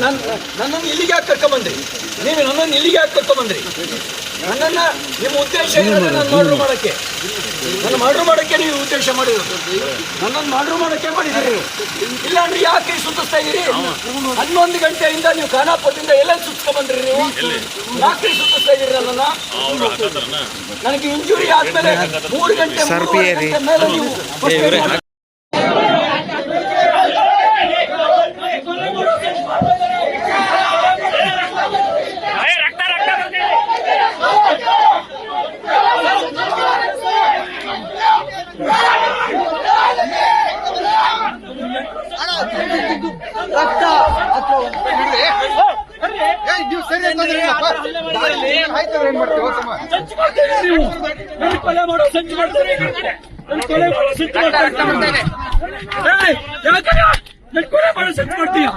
ನನ್ನನ್ನು ಇಲ್ಲಿಗೆ ಯಾಕೆ ಕರ್ಕೊಂಡ್ಬಂದ್ರಿ? ನೀವು ನನ್ನನ್ನು ಇಲ್ಲಿಗೆ ಯಾಕೆ ಕರ್ಕೊಂಡ್ಬಂದ್ರಿ? ನನ್ನನ್ನು ನಿಮ್ಮ ಉದ್ದೇಶ ಏನಿದೆ? ನನ್ನ ಮರ್ಡರ್ ಮಾಡೋಕ್ಕೆ ನೀವು ಉದ್ದೇಶ ಮಾಡಿರೋದು. ನನ್ನನ್ನು ಮರ್ಡರ್ ಮಾಡೋಕ್ಕೆ ಮಾಡಿದ್ದೀರಿ. ಇಲ್ಲ ಅಂದ್ರೆ ಯಾಕೆ ಸುತ್ತಿಸ್ತಾ ಇದ್ದೀರಿ? 11 ಗಂಟೆಯಿಂದ ನೀವು ಖಾನಾಪುರದಿಂದ ಎಲ್ಲ ಸುತ್ಕೊಂಡ್ಬಂದ್ರಿ. ನೀವು ಯಾಕೆ ಸುತ್ತಿಸ್ತಾ ಇದ್ದೀರಿ ನನ್ನನ್ನು? ನನಗೆ ಇಂಜುರಿ ಆದ್ಮೇಲೆ 3 ಗಂಟೆ ಮೇಲೆ ನೀವು ಕೊಲೆ ಮಾಡೋ ಸಂಚು ಮಾಡ್ತಾರೆ. ಕೊಲೆ ಮಾಡೋ ಸಂಚು ಮಾಡ್ತೀಯ?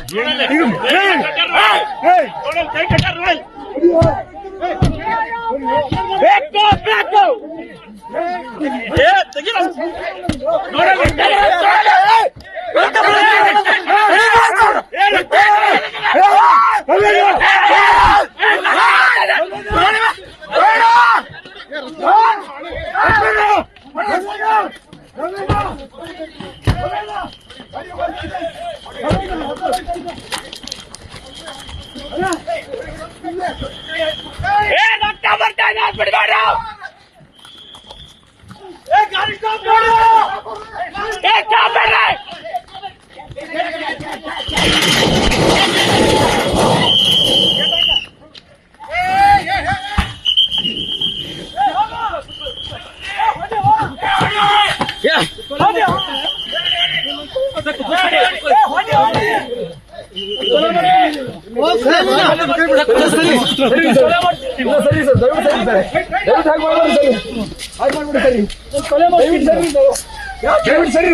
ಸರಿ